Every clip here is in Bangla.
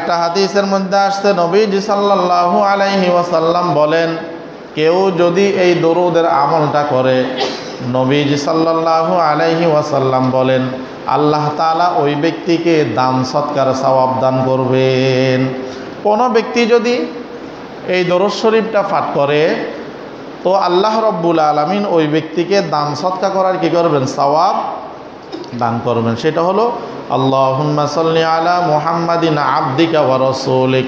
আরেকটা হাদিসের মধ্যে আসছে নবীজি সাল্লাল্লাহু আলাইহি ওয়াসাল্লাম বলেন, কেউ যদি এই দরুদের আমলটা করে, নবীজি সাল্লাল্লাহু আলাইহি ওয়াসাল্লাম বলেন আল্লাহ তাআলা ওই ব্যক্তিকে দান সৎকার সওয়াব দান করবেন। কোনো ব্যক্তি যদি এই দরুদ শরীফটা পাঠ করে তো আল্লাহ রব্বুল আলামিন ওই ব্যক্তিকে দান সৎকার করার কি করবেন? সওয়াব দান করবেন। সেটা হলো আল্লাহুম্মা সাল্লি আলা মুহাম্মাদিন আবদিকা ওয়া রাসূলিক,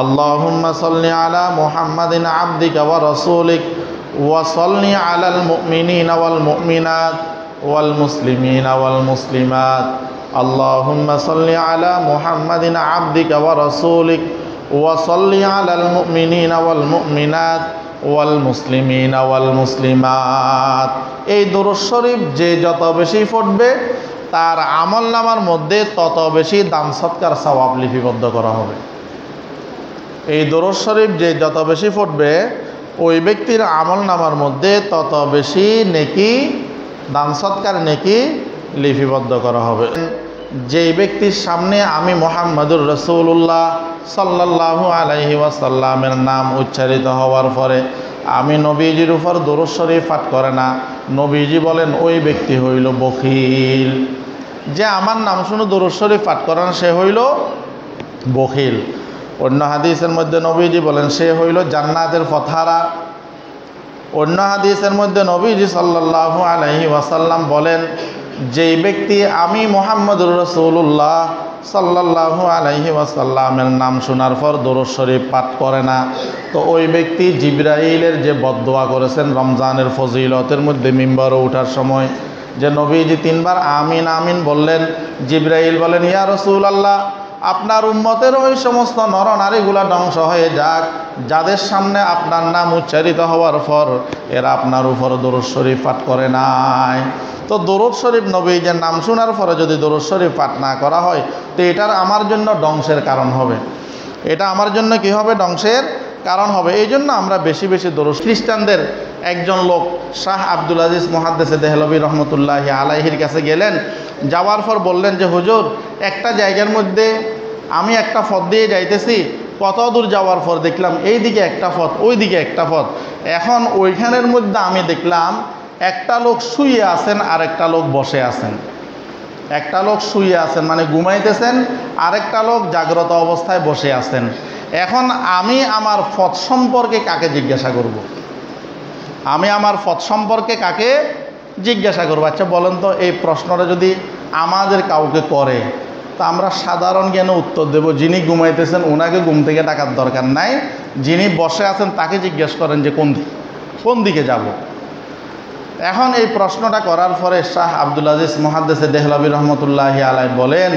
আল্লাহুম্মা সাল্লি আলা মুহাম্মাদিন আবদিকা ওয়া রাসূলিক ওয়া সাল্লি আলাল মুমিনিনা ওয়াল মুমিনাত ওয়াল মুসলিমিনা ওয়াল মুসলিমাত, আল্লাহুম্মা সাল্লি আলা মুহাম্মাদিন আবদিকা ওয়া রাসূলিক ওয়া সাল্লি আলাল মুমিনিনা ওয়াল মুমিনাত ওয়াল মুসলিমিনা ওয়াল মুসলিমাত। এই দরুদ শরীফ যে যত বেশি পড়বে তার আমলনামার মধ্যে তত বেশি দান সৎকার সওয়াব লিপিবদ্ধ করা হবে। এই দরুদ শরীফ যে যত বেশি পড়বে ওই ব্যক্তির আমলনামার মধ্যে তত বেশি নেকি, দান সৎকার নেকি লিপিবদ্ধ করা হবে। যেই ব্যক্তির সামনে আমি মুহাম্মাদুর রাসূলুল্লাহ সাল্লাল্লাহু আলাইহি ওয়াসাল্লামের নাম উচ্চারিত হওয়ার পরে আমি নবীজির উপর দরুদ শরীফ পাঠ করে না, নবীজি বলেন ওই ব্যক্তি হইল বখিল। যে আমার নাম শুনে দরুদ শরীফ পাঠ করে না সে হইল বখিল। অন্য হাদিসের মধ্যে নবীজি বলেন সে হইল জান্নাতের পথহারা। অন্য হাদিসের মধ্যে নবীজি সাল্লাল্লাহু আলাইহি ওয়াসাল্লাম বলেন যেই ব্যক্তি আমি মুহাম্মদুর রাসূলুল্লাহ সাল্লাল্লাহু আলাইহি ওয়াসাল্লামের নাম শোনার পর দরুদ শরীফ পাঠ করে না তো ওই ব্যক্তি জিবরাইলের যে বদদোয়া করেছেন রমজানের ফজিলতের মধ্যে মিম্বরে ওঠার সময় যে নবীজি তিনবার আমিন আমিন বললেন, জিবরাইল বলেন ইয়া রাসূলুল্লাহ আপনার উম্মতের ওই সমস্ত নরনারীগুলা ধ্বংস হয়ে যাক যাদের সামনে আপনার নাম উচ্চারিত হওয়ার পর এরা আপনার উপর দরুদ শরীফ পাঠ করে নাই। তো দরুদ শরীফ নবীজির নাম শোনার পরে যদি দরুদ শরীফ পাঠ না করা হয় তো এটার আমার জন্য ধ্বংসের কারণ হবে। এটা আমার জন্য কি হবে? ধ্বংসের কারণ হবে। এই জন্য আমরা বেশি বেশি দরুদ। খ্রিস্টানদের একজন লোক শাহ আব্দুল আজিজ মুহাদ্দিস দেহলভী রহমতুল্লাহি আলাইহির কাছে গেলেন, যাওয়ার পর বললেন যে হুজুর একটা জায়গার মধ্যে আমি একটা পথ দিয়ে যাইতেছি, কত দূর যাওয়ার পর দেখলাম এই দিকে একটা পথ ওই দিকে একটা পথ, এখন ওইখানের মধ্যে আমি দেখলাম একটা লোক শুয়ে আছেন আর একটা লোক বসে আছেন। একটা লোক শুয়ে আছেন মানে ঘুমাইতেছেন, আরেকটা লোক জাগ্রত অবস্থায় বসে আছেন। এখন আমি আমার পথ সম্পর্কে কাকে জিজ্ঞাসা করব? আমি আমার পথ সম্পর্কে কাকে জিজ্ঞাসা করব? আচ্ছা বলেন তো, এই প্রশ্নটা যদি আমাদের কাউকে করে তা আমরা সাধারণ জ্ঞানে উত্তর দেব যিনি ঘুমাইতেছেন ওনাকে ঘুম থেকে ডাকার দরকার নাই, যিনি বসে আছেন তাকে জিজ্ঞেস করেন যে কোন দিকে যাব। এখন এই প্রশ্নটা করার পরে শাহ আব্দুল আজিজ মুহাদ্দিস দেহলভী রহমতুল্লাহি আলাইহি বলেন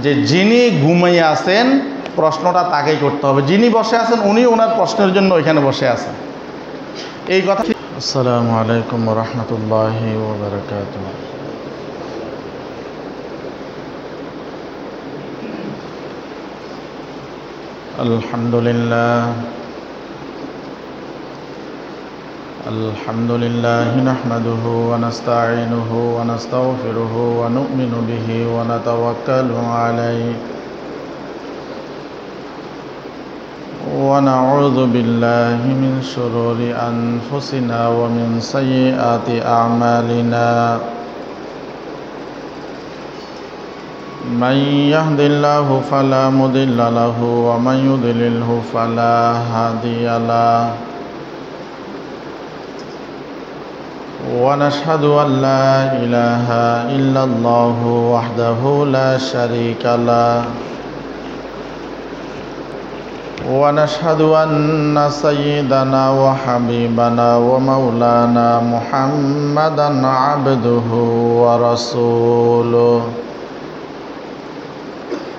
যে যিনি ঘুমিয়ে আছেন প্রশ্নটা তাকেই করতে হবে, যিনি বসে আছেন উনি ওনার প্রশ্নের জন্য ওইখানে বসে আছেন। এই কথা। আসসালামু আলাইকুম ওয়া রাহমাতুল্লাহি ওয়া বারাকাতুহু। আলহামদুলিল্লাহ নাহমাদুহু ওয়া নাস্তাঈনুহু ওয়া নাস্তাগফিরুহু ওয়া নু'মিনু বিহি ওয়া নাতাওয়াক্কালু আলাইহি ওয়া নাউযু বিল্লাহি মিন শুরুরি আনফুসিনা ওয়া মিন সাইয়্যাতি আ'মালিনা। মান ইয়াহদিল্লাহু ফালা মুদিল্লা লাহু ওয়া মান ইউদ্লিলহু ফালা হাদিয়া লাহু। ونشهد أن لا إله إلا الله وحده لا شريك له ونشهد أن سيدنا وحبيبنا ومولانا محمدا عبده ورسوله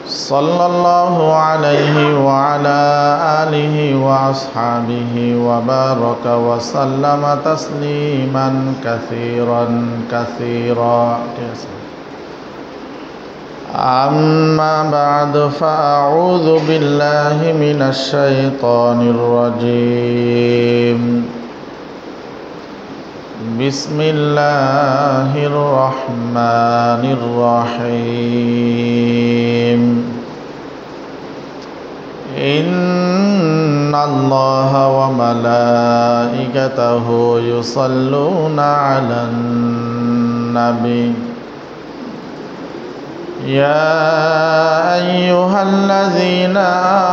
صلى الله عليه وعلى آله وأصحابه وبارك وسلم تسليما كثيرا أما بعد فأعوذ بالله من الشيطان الرجيم بسم الله الرحمن الرحيم إن الله وملائكته يصلون على النبي يا أيها الذين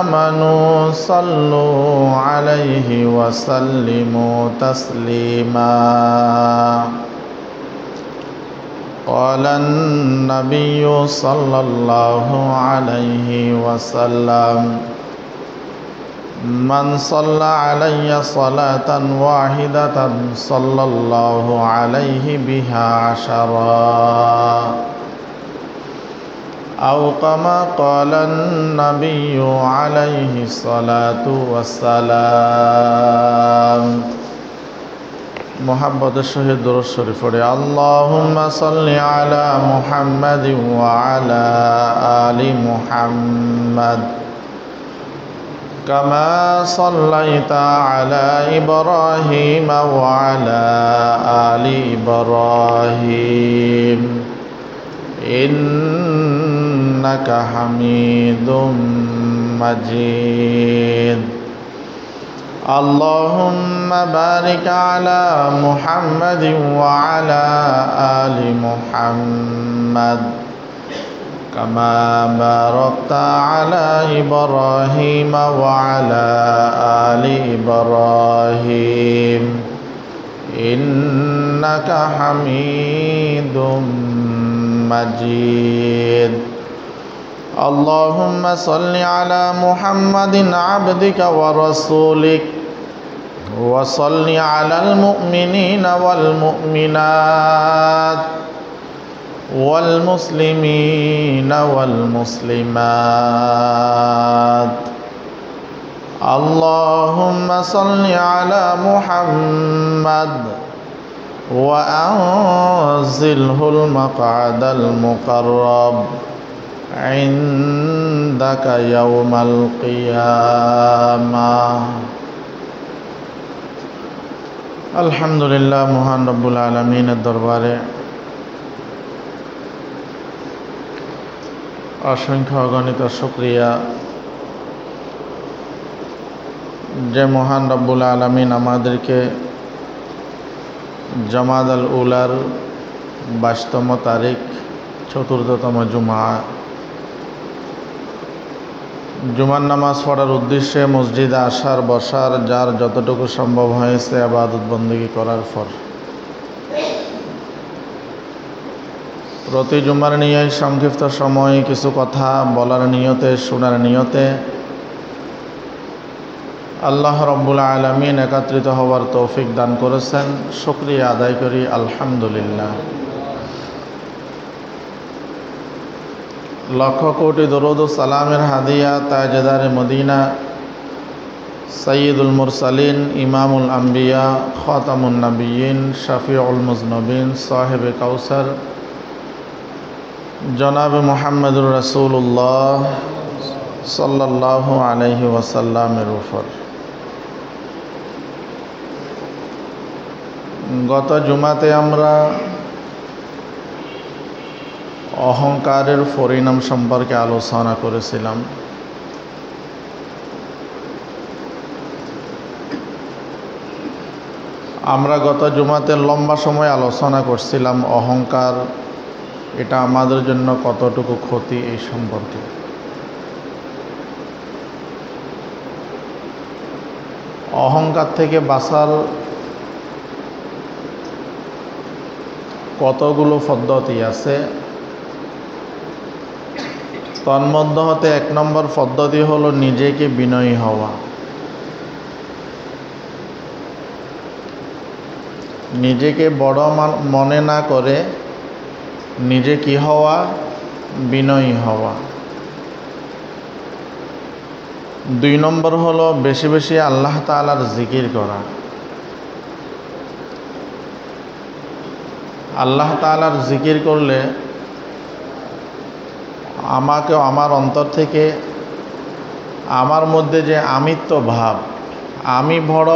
آمنوا صلوا عليه وسلموا تسليما قال النبي صلى الله عليه وسلم من صلى علي صلاة واحدة صلى الله عليه بها عشرا أو كما قال النبي عليه الصلاة والسلام محبت الشهيد درود شريف اللهم صل على محمد وعلى آل محمد كما صليت على إبراهيم وعلى آل إبراهيم إنك حميد مجيد اللهم بارك على محمد وعلى آل محمد كما باركت على إبراهيم وعلى آل إبراهيم إنك حميد مجيد اللهم صل على محمد عبدك ورسولك وصل على المؤمنين والمؤمنات والمسلمين والمسلمات اللهم صل على محمد وأنزله المقعد المقرب عندك يوم القيامة الحمد لله মহান রব্বুল আলামিনের দরবারে অসংখ্য অগণিত শুকরিয়া যে মহান রব্বুল আলামিন আমাদেরকে জামাদাল উলার 22তম তারিখ চতুর্থতম জুমার নামাজ পড়ার উদ্দেশ্যে মসজিদে আসার বসার যার যতটুকু সম্ভব হয়েছে ইবাদত বন্দেগী করার পর প্রতি জুমার নিয়ে সংক্ষিপ্ত সময়ে কিছু কথা বলার নিয়তে শোনার নিয়তে আল্লাহ রব্বুল আলামিন একত্রিত হওয়ার তৌফিক দান করেছেন শুকরিয়া আদায় করি আলহামদুলিল্লাহ লক্ষ কোটি দরুদ ও সালামের হাদিয়া তাজদারে মদিনা সাইয়্যিদুল মুরসালিন ইমামুল আম্বিয়া খাতামুন নবিয়্যিন শফিউল মুজনবিন সাহেবে কাউসার জনাব মুহাম্মদুর রাসূলুল্লাহ সাল্লাল্লাহু আলাইহি ওয়াসাল্লামের উপর গত জুমাতে আমরা অহংকারের পরিণাম সম্পর্কে আলোচনা করেছিলাম আমরা গত জুমাতে লম্বা সময় আলোচনা করছিলাম অহংকার এটা আমাদের জন্য কতটুকু ক্ষতি এই সম্পর্কে অহংকার থেকে বাঁচার কতগুলো পদ্ধতি আছে তন্মধ্য হতে 1 নম্বর পদ্ধতি হলো নিজেকে বিনয়ী হওয়া নিজেকে বড় মনে না করে নিজে কি হওয়া বিনয়ী হওয়া 2 নম্বর হলো বেশি বেশি আল্লাহ তাআলার জিকির করা আল্লাহ তাআলার জিকির করলে আমাকে আমার অন্তর থেকে আমার মধ্যে যে আমিত্ব ভাব আমি বড়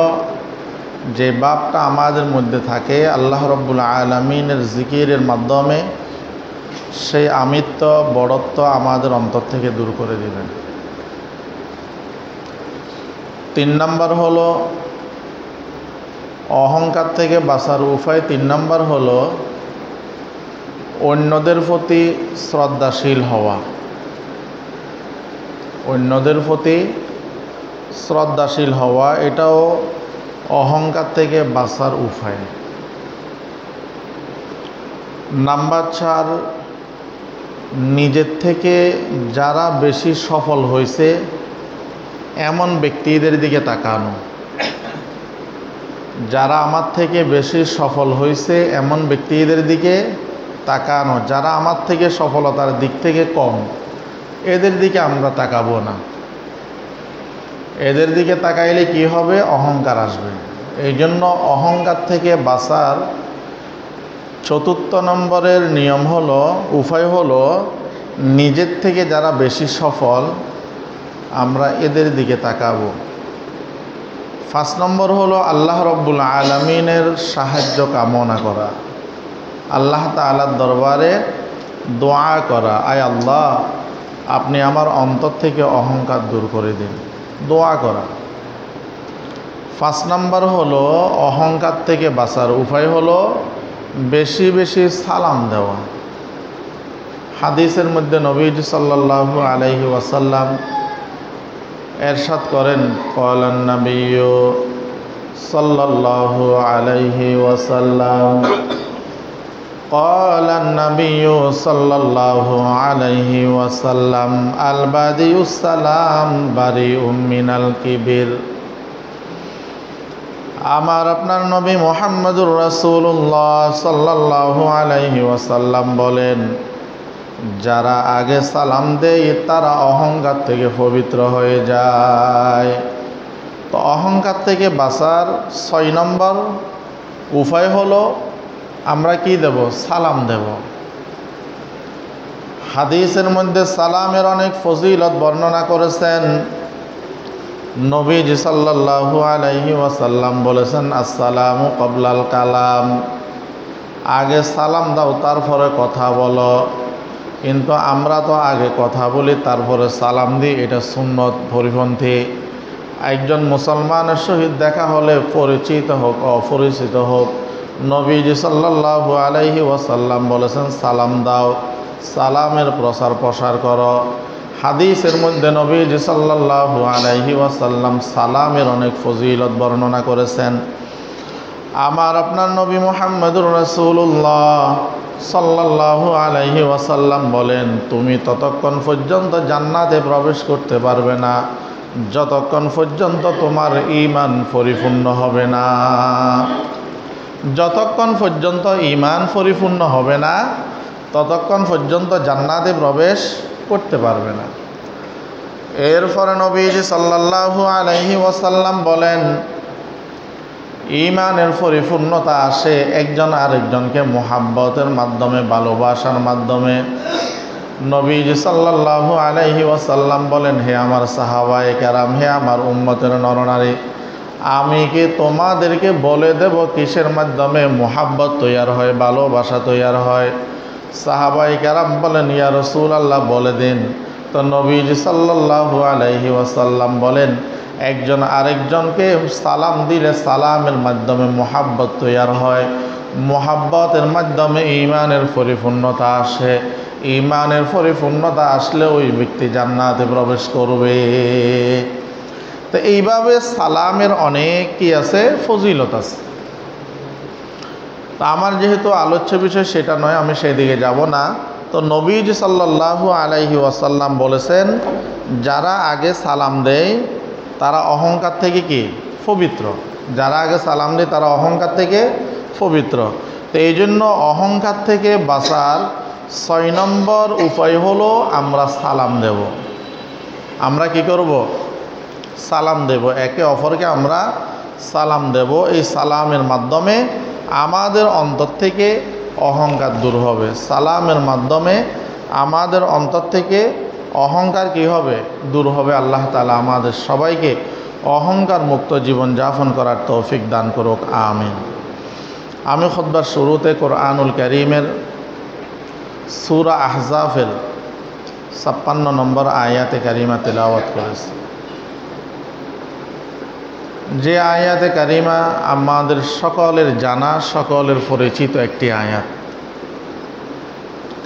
যে ভাবটা আমাদের মধ্যে থাকে আল্লাহ রাব্বুল আলামিনের জিকিরের মাধ্যমে সেই আমিত্ব বড়ত্ব আমাদের অন্তর থেকে দূর করে দিবেন 3 নম্বর হলো অহংকার থেকে বাঁচার উপায়। 3 নম্বর হলো অন্যদের প্রতি শ্রদ্ধাশীল হওয়া। অন্যদের প্রতি শ্রদ্ধাশীল হওয়া এটাও অহংকার থেকে বাঁচার উপায়। নাম্বার 4, নিজের থেকে যারা বেশি সফল হয়েছে এমন ব্যক্তিদের দিকে তাকানো। যারা আমার থেকে বেশি সফল হয়েছে এমন ব্যক্তিদের দিকে তাকানো। যারা আমার থেকে সফলতার দিক থেকে কম এদের দিকে আমরা তাকাবো না। এদের দিকে তাকাইলে কি হবে? অহংকার আসবে। এই জন্য অহংকার থেকে বাঁচার 4 নম্বরের নিয়ম হলো, উপায় হলো, নিজের থেকে যারা বেশি সফল আমরা এদের দিকে তাকাবো। 5 নম্বর হলো আল্লাহ রব্বুল আলামিনের সাহায্য কামনা করা। আল্লাহ তাআলার দরবারে দোয়া করা, আয় আল্লাহ আপনি আমার অন্তর থেকে অহংকার দূর করে দিন, দোয়া করা। 5 নম্বর হলো অহংকার থেকে বাঁচার উপায় হলো বেশি বেশি সালাম দেওয়া। হাদিসের মধ্যে নবীজি সাল্লাল্লাহু আলাইহি ওয়াসাল্লাম এরশাদ করেন, ক্বালান নাবিয়্যু সাল্লাল্লাহু আলাইহি ওয়াসাল্লাম, ক্বালান নাবিয়্যু সাল্লাল্লাহু আলাইহি ওয়াসাল্লাম, আল বাদিউস সালাম বারিউম মিনাল কিবির। আমার আপনার নবী মুহাম্মদুর রাসূলুল্লাহ সাল্লাল্লাহু আলাইহি ওয়াসাল্লাম বলেন, যারা আগে সালাম দেয় তারা অহংকার থেকে পবিত্র হয়ে যায়। তো অহংকার থেকে বাঁচার 6 নম্বর উপায় হলো আমরা কি দেব? সালাম দেব। হাদিসের মধ্যে সালামের অনেক ফজিলত বর্ণনা করেছেন। নবীজি সাল্লাল্লাহু আলাইহি ওয়াসাল্লাম বলেছেন, আসসালামু ক্বাবলাল কালাম, আগে সালাম দাও তারপরে কথা বলো। কিন্তু আমরা তো আগে কথা বলি তারপরে সালাম দিই, এটা সুন্নত পরিপন্থী। একজন মুসলমানের সহিত দেখা হলে পরিচিত হোক অপরিচিত হোক, নবীজি সাল্লাল্লাহু আলাইহি ওয়াসাল্লাম বলেছেন সালাম দাও, সালামের প্রচার প্রসার করো। হাদিসের মধ্যে নবীজি সাল্লাল্লাহু আলাইহি ওয়াসাল্লাম সালামের অনেক ফজিলত বর্ণনা করেছেন। আমার আপনার নবী মুহাম্মদুর রাসূলুল্লাহ সাল্লাল্লাহু আলাইহি ওয়াসাল্লাম বলেন, তুমি ততক্ষণ পর্যন্ত জান্নাতে প্রবেশ করতে পারবে না যতক্ষণ পর্যন্ত তোমার ঈমান পরিপূর্ণ হবে না। যতক্ষণ পর্যন্ত ঈমান পরিপূর্ণ হবে না ততক্ষণ পর্যন্ত জান্নাতে প্রবেশ করতে পারবে না। এরপরে নবীজি সাল্লাল্লাহু আলাইহি ওয়াসাল্লাম বলেন, ঈমানের পরিপূর্ণতা আসে একজন আরেকজনকে মুহাব্বতের মাধ্যমে, ভালোবাসার মাধ্যমে। নবীজি সাল্লাল্লাহু আলাইহি ওয়াসাল্লাম বলেন, হে আমার সাহাবায়ে কেরাম, হে আমার উম্মতের নরনারী, আমি কি তোমাদেরকে বলে দেব কিসের মাধ্যমে মুহাব্বত তৈয়ার হয়, ভালোবাসা তৈয়ার হয়? সাহাবায়ে কেরাম বলেন, ইয়া রাসূলুল্লাহ বলে দিন। তো নবীজি সাল্লাল্লাহু আলাইহি ওয়াসাল্লাম বলেন, একজন আরেকজনকে সালাম দিলে সালামের মাধ্যমে মুহাব্বত তৈয়ার হয়, মুহাব্বতের মাধ্যমে ঈমানের পরিপূর্ণতা আসে, ঈমানের পরিপূর্ণতা আসলে ওই ব্যক্তি জান্নাতে প্রবেশ করবে। তো এইভাবে সালামের অনেক কি আছে, ফজিলত আছে। তো আমার যেহেতু আলোচ্য বিষয় সেটা নয়, আমি সেদিকে যাব না। তো নবীজি সাল্লাল্লাহু আলাইহি ওয়াসাল্লাম বলেছেন, যারা আগে সালাম দেয় তারা অহংকার থেকে কি পবিত্র। যারা আগে সালাম দেয় তারা অহংকার থেকে পবিত্র। তো এই জন্য অহংকার থেকে বাঁচার 6 নম্বর উপায় হলো আমরা সালাম দেব। আমরা কি করব? সালাম দেব, একে অপরকে আমরা সালাম দেব। এই সালামের মাধ্যমে আমাদের অন্তর থেকে অহংকার দূর হবে। সালামের মাধ্যমে আমাদের অন্তর থেকে অহংকার কি হবে? দূর হবে। আল্লাহ তাআলা আমাদের সবাইকে অহংকার মুক্ত জীবন যাপন করার তৌফিক দান করুক, আমিন। আমি খুতবার শুরুতে কোরআনুল কারীমের সূরা আহজাফের 56 নম্বর আয়াতে কারিমা তেলাওয়াত করেছি। যে আয়াতে কারিমা আমাদের সকলের জানা, সকলের পরিচিত একটি আয়াত।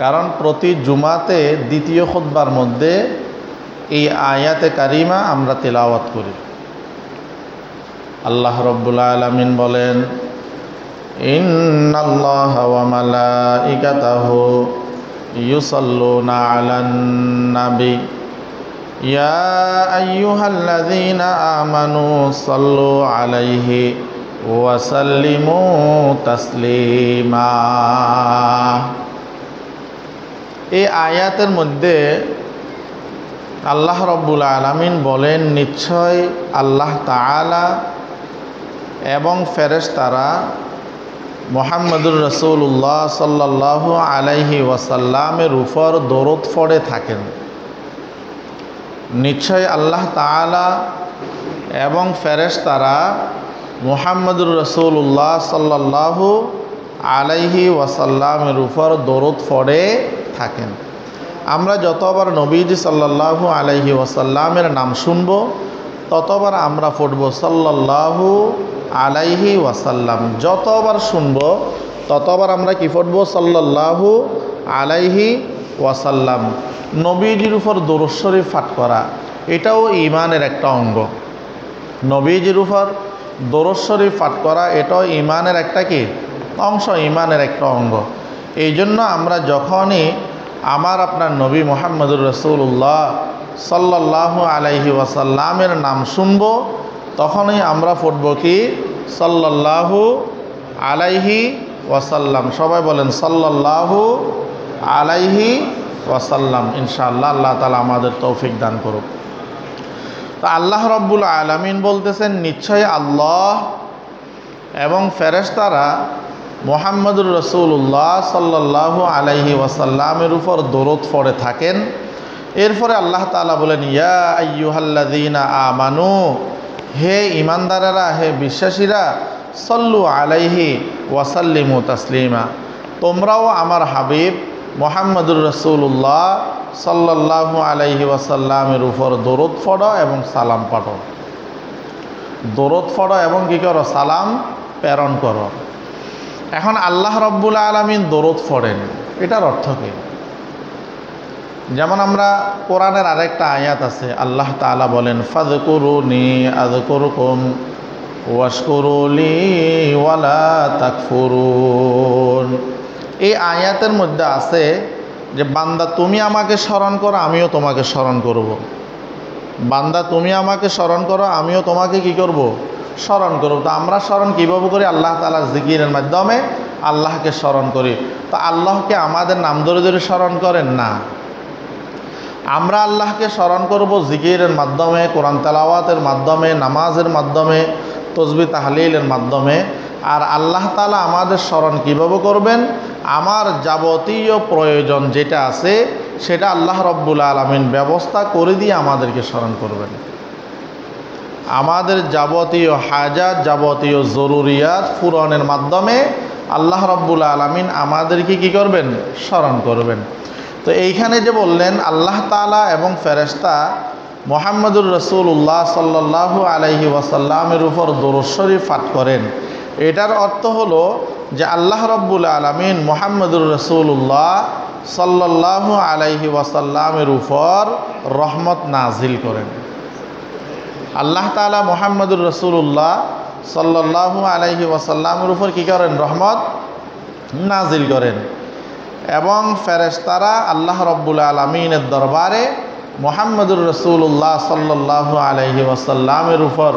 কারণ প্রতি জুমাতে দ্বিতীয় খুতবার মধ্যে এই আয়াতে কারিমা আমরা তেলাওয়াত করি। আল্লাহ রাব্বুল আলামিন বলেন, ইন্নাল্লাহা ওয়া মালাইকাতাহু ইউসাল্লুনা আলান নাবী ইয়া আইয়ুহাল্লাযীনা আমানু সাল্লু আলাইহি ওয়া সাল্লিমু তাসলিমা। এই আয়াতের মধ্যে আল্লাহ রাব্বুল আলামিন বলেন, নিশ্চয় আল্লাহ তাআলা এবং ফেরেশতারা মুহাম্মদুর রাসূলুল্লাহ সাল্লাল্লাহু আলাইহি ওয়াসাল্লামের উপর দরুদ পড়ে থাকেন। নিশ্চয় আল্লাহ তাআলা এবং ফেরেশতারা মুহাম্মদুর রাসূলুল্লাহ সাল্লাল্লাহু আলাইহি ওয়াসাল্লামের উপর দরুদ পড়ে থাকেন। আমরা যতবার নবীজি সাল্লাল্লাহু আলাইহি ওয়াসাল্লামের নাম শুনব ততবার আমরা পড়ব সাল্লাল্লাহু আলাইহি ওয়াসাল্লাম। যতবার শুনব ততবার আমরা কি পড়ব? সাল্লাল্লাহু আলাইহি ওয়াসাল্লাম। নবীজির উপর দরুদ শরীফ পাঠ করা এটাও ঈমানের একটা অঙ্গ। নবীজির উপর দরুদ শরীফ পাঠ করা এটাও ঈমানের একটা কি অংশ, ঈমানের একটা অঙ্গ। এই জন্য আমরা যখনই আমার আপনার নবী মুহাম্মদুর রাসূলুল্লাহ সাল্লাল্লাহু আলাইহি ওয়াসাল্লামের নাম শুনব তখনই আমরা পড়ব কি? সাল্লাল্লাহু আলাইহি ওয়াসাল্লাম। সবাই বলেন সাল্লাল্লাহু আলাইহি ওয়াসাল্লাম। ইনশাআল্লাহ আল্লাহ তাআলা আমাদের তৌফিক দান করুক। তো আল্লাহ রাব্বুল আলামিন বলতেছেন, নিশ্চয় আল্লাহ এবং ফেরেশতারা মুহাম্মদুর রাসূলুল্লাহ সাল্লাল্লাহু আলাইহি ওয়াসাল্লামের উপর দরুদ পড়ে থাকেন। এরপরে আল্লাহ তাআলা বলেন, ইয়া আইয়ুহাল্লাযীনা আমানু, হে ঈমানদারেরা, হে বিশ্বাসীরা, সাল্লু আলাইহি ওয়াসাল্লিমু তাসলিমা, তোমরাও আমার হাবিব মুহাম্মদুর রাসূলুল্লাহ সাল্লাল্লাহু আলাইহি ওয়াসাল্লামের উপর দরুদ পড়ো এবং সালাম পাঠো। দরুদ পড়ো এবং কি করো? সালাম প্রেরণ করো। এখন আল্লাহ রাব্বুল আলামিন দরুদ পড়েন, এটার অর্থ কি? যেমন আমরা কোরআনের আরেকটা আয়াত আছে, আল্লাহ তাআলা বলেন, ফাযকুরুনি আযকুরকুম ওয়াশকুরুলি ওয়ালা তাকফুরুন। এই আয়াতের মধ্যে আছে যে বান্দা তুমি আমাকে স্মরণ করো, আমিও তোমাকে স্মরণ করব। বান্দা তুমি আমাকে স্মরণ করো, আমিও তোমাকে কি করব? স্মরণ করব। তো আমরা স্মরণ কীভাবে করি? আল্লাহ তাআলার জিকিরের মাধ্যমে আল্লাহকে স্মরণ করি। তো আল্লাহকে আমাদের নাম ধরে ধরে স্মরণ করেন না, আমরা আল্লাহকে স্মরণ করব জিকিরের মাধ্যমে, কোরআন তেলাওয়াতের মাধ্যমে, নামাজের মাধ্যমে, তসবিহ তাহলিলের মাধ্যমে। আর আল্লাহ তাআলা আমাদের স্মরণ কীভাবে করবেন? আমার যাবতীয় প্রয়োজন যেটা আছে সেটা আল্লাহ রাব্বুল আলামিন ব্যবস্থা করে দিয়ে আমাদেরকে স্মরণ করবেন। আমাদের যাবতীয় হাজাত, যাবতীয় জরুরিয়াত পূরণের মাধ্যমে আল্লাহ রাব্বুল আলামিন আমাদেরকে কি করবেন? স্মরণ করবেন। তো এইখানে যে বললেন আল্লাহ তাআলা এবং ফেরেশতা মুহাম্মদুর রাসূলুল্লাহ সাল্লাল্লাহু আলাইহি ওয়াসাল্লামের উপর দরুদ শরীফ পাঠ করেন, এটার অর্থ হলো যে আল্লাহ রাব্বুল আলামিন মুহাম্মদুর রাসূলুল্লাহ সাল্লাল্লাহু আলাইহি ওয়াসাল্লামের উপর রহমত নাজিল করেন। আল্লাহ তাআলা মুহাম্মদুর রাসূলুল্লাহ সাল্লাল্লাহু আলাইহি ওয়াসাল্লামের উপর কী করেন? রহমত নাজিল করেন। এবং ফেরেশতারা আল্লাহ রাব্বুল আলামিনের দরবারে মুহাম্মদুর রাসূলুল্লাহ সাল্লাল্লাহু আলাইহি ওয়াসাল্লামের উপর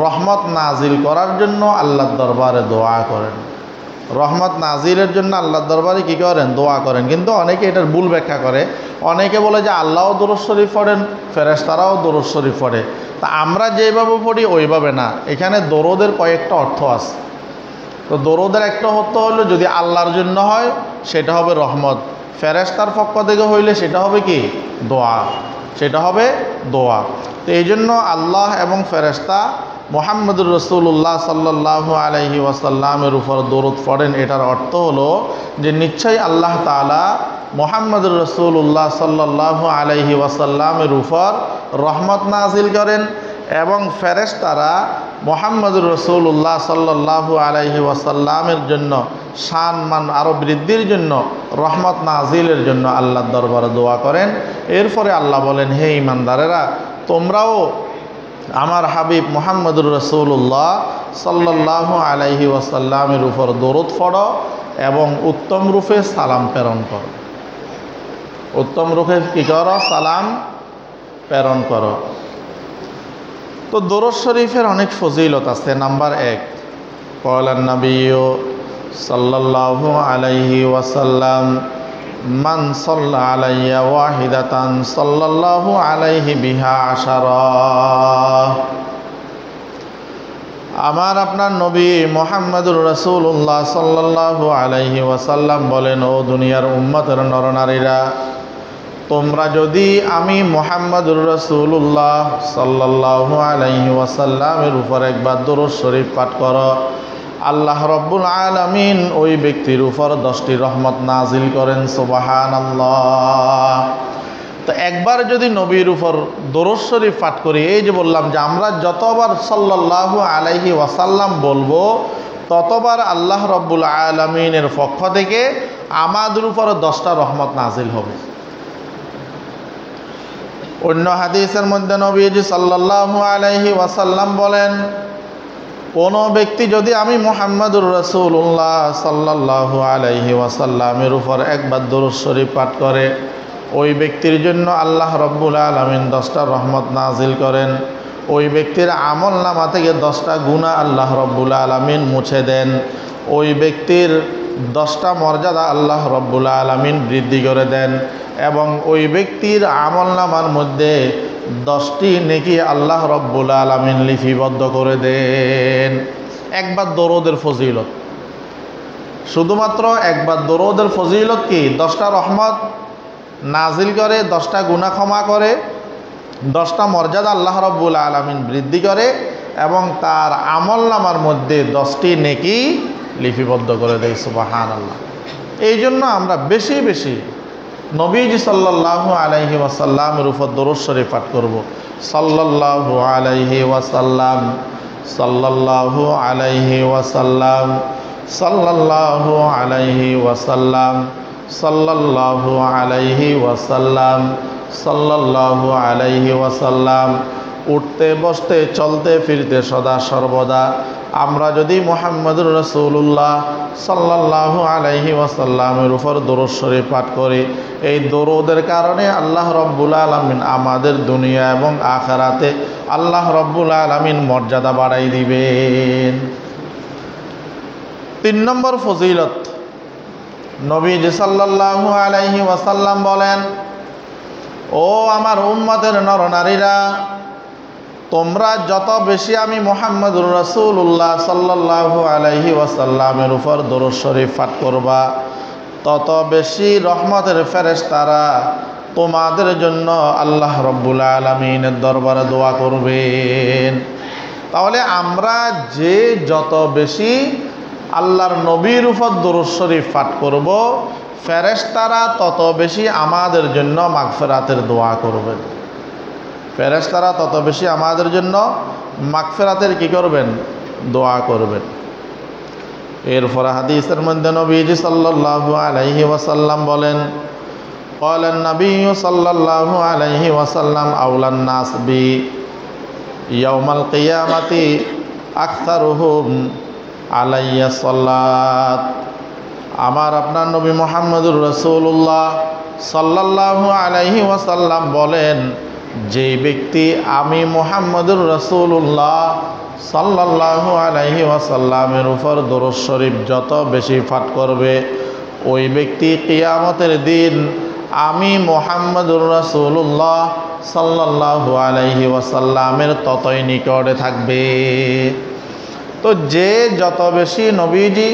রহমত নাজিল করার জন্য আল্লাহর দরবারে দোয়া করেন। রহমত নাজিলের জন্য আল্লাহর দরবারে কী করেন? দোয়া করেন। কিন্তু অনেকে এটার ভুল ব্যাখ্যা করে, অনেকে বলে যে আল্লাহও দরুদ শরীফ পড়েন, ফেরেশতারাও দরুদ শরীফ পড়ে। তা আমরা যেভাবে পড়ি ওইভাবে না, এখানে দরুদের কয়েকটা অর্থ আছে। তো দরুদের একটা অর্থ হলো যদি আল্লাহর জন্য হয় সেটা হবে রহমত, ফেরেশতার পক্ষ থেকে হইলে সেটা হবে কি? দোয়া, সেটা হবে দোয়া। তো এই জন্য আল্লাহ এবং ফেরেশতা মুহাম্মদুর রাসূলুল্লাহ সাল্লাল্লাহু আলাইহি ওয়াসাল্লামের উপর দরুদ পড়েন। এটার অর্থ হলো যে নিশ্চয়ই আল্লাহ তাআলা মুহাম্মদুর রাসূলুল্লাহ সাল্লাল্লাহু আলাইহি ওয়াসাল্লামের উপর রহমত নাজিল করেন এবং ফেরেশতারা মুহাম্মদুর রাসূলুল্লাহ সাল্লাল্লাহু আলাইহি ওয়াসাল্লামের জন্য শান মান আরও বৃদ্ধির জন্য, রহমত নাজিলের জন্য আল্লাহর দরবারে দোয়া করেন। এরপরে আল্লাহ বলেন, হে ঈমানদারেরা, তোমরাও আমার হাবিব মুহাম্মদুর রাসূলুল্লাহ সাল্লাল্লাহু আলাইহি ওয়াসাল্লামের উপর দরুদ পড়ো এবং উত্তম রূপে সালাম প্রেরণ করো। উত্তম রূপে কী করো? সালাম প্রেরণ করো। তো দরুদ শরীফের অনেক ফজিলত আছে। নাম্বার 1, ক্বালান নাবিয়্যু সাল্লাল্লাহু আলাইহি ওয়াসাল্লাম, মান সাল্লা আলাইয়া ওয়াহিদাতান সাল্লাল্লাহু আলাইহি বিহা আশারা। আমার আপনার নবী মুহাম্মদুর রাসূলুল্লাহ সাল্লাল্লাহু আলাইহি ওয়াসাল্লাম বলেন, ও দুনিয়ার উম্মতের নরনারীরা, তোমরা যদি আমি মুহাম্মদুর রাসূলুল্লাহ সাল্লাল্লাহু আলাইহি ওয়াসাল্লামের উপর একবার দরুদ শরীফ পাঠ করো, আল্লাহ রব্বুল আলামিন ওই ব্যক্তির উপর 10টি রহমত নাজিল করেন। সুবহানাল্লাহ। তো একবার যদি নবীর উপর দরুদ শরীফ পাঠ করি, এই যে বললাম যে আমরা যতবার সাল্লাল্লাহু আলাইহি ওয়াসাল্লাম বলবো, ততবার আল্লাহ রব্বুল আলামিনের পক্ষ থেকে আমাদের উপর 10টা রহমত নাজিল হবে। অন্য হাদিসের মধ্যে নবীজি সাল্লাল্লাহু আলাইহি ওয়াসাল্লাম বলেন, কোনো ব্যক্তি যদি আমি মুহাম্মদুর রাসূলুল্লাহ সাল্লাল্লাহু আলাইহি ওয়াসাল্লামের উপর একবার দরুদ শরীফ পাঠ করে, ওই ব্যক্তির জন্য আল্লাহ রব্বুল আলামিন 10টা রহমত নাজিল করেন। ওই ব্যক্তির আমল নামা থেকে 10টা গুনাহ আল্লাহ রব্বুল আলামিন মুছে দেন। ওই ব্যক্তির 10টা মর্যাদা আল্লাহ রব্বুল আলামিন বৃদ্ধি করে দেন এবং ওই ব্যক্তির আমল নামার মধ্যে 10টি নেকি আল্লাহ রব্বুল আলামিন লিপিবদ্ধ করে দেন। একবার দরুদের ফজিলত, শুধুমাত্র একবার দরুদের ফজিলত কি? 10টা রহমত নাজিল করে, 10টা গুনাহ ক্ষমা করে, 10টা মর্যাদা আল্লাহ রব্বুল আলামিন বৃদ্ধি করে এবং তার আমল নামার মধ্যে 10টি নেকি লিপিবদ্ধ করে দেয়। সুবহানাল্লাহ। এই জন্য আমরা বেশি বেশি নবীজি সাল্লাল্লাহু আলাইহি ওয়াসাল্লামের উপর দরুদ শরীফ পাঠ করব। সাল্লাল্লাহু আলাইহি ওয়াসাল্লাম, সাল্লাল্লাহু আলাইহি ওয়াসাল্লাম, সাল্লাল্লাহু আলাইহি ওয়াসাল্লাম, সাল্লাল্লাহু আলাইহি ওয়াসাল্লাম, সাল্লাল্লাহু আলাইহি ওয়াসাল্লাম। উঠতে বসতে চলতে ফিরতে সদা সর্বদা আমরা যদি মুহাম্মদুর রাসূলুল্লাহ সাল্লাল্লাহু আলাইহি ওয়াসাল্লামের উপর দরুদ শরীফ পাঠ করি, এই দরুদের কারণে আল্লাহ রব্বুল আলামিন আমাদের দুনিয়া এবং আখিরাতে আল্লাহ রব্বুল আলামিন মর্যাদা বাড়াই দিবেন। 3 নম্বর ফজিলত, নবীজি সাল্লাল্লাহু আলাইহি ওয়াসাল্লাম বলেন, ও আমার উম্মতের নরনারীরা, তোমরা যত বেশি আমি মুহাম্মদুর রাসূলুল্লাহ সাল্লাল্লাহু আলাইহি ওয়াসাল্লামের উপর দরুদ শরীফ পাঠ করবা, তত বেশি রহমতের ফেরেশতারা তোমাদের জন্য আল্লাহ রব্বুল আলামিনের দরবারে দোয়া করবেন। তাহলে আমরা যে যত বেশি আল্লাহর নবীর উপর দরুদ শরীফ পাঠ করব, ফেরেশতারা তত বেশি আমাদের জন্য মাগফিরাতের দোয়া করবেন। ফেরেশতারা তত বেশি আমাদের জন্য মাগফিরাতের কি করবেন? দোয়া করবেন। এরপর হাদিসের মধ্যে নবীজি সাল্লাল্লাহু আলাইহি ওয়াসাল্লাম বলেন, ক্বালান নাবিয়্যু সাল্লাল্লাহু আলাইহি ওয়াসাল্লাম, আওলান নাস বি ইয়াউমাল কিয়ামাতি আকসারুহুম আলাইয়া সাল্লাত। আমার আপনার নবী মুহাম্মদুর রাসূলুল্লাহ সাল্লাল্লাহু আলাইহি ওয়াসাল্লাম বলেন, যেই ব্যক্তি আমি মুহাম্মদুর রাসূলুল্লাহ সাল্লাল্লাহু আলাইহি ওয়াসাল্লামের উপর দরুদ শরীফ যত বেশি পাঠ করবে, ওই ব্যক্তি কিয়ামতের দিন আমি মুহাম্মদুর রাসূলুল্লাহ সাল্লাল্লাহু আলাইহি ওয়াসাল্লামের ততই নিকটে থাকবে। তো যে যত বেশি নবীজি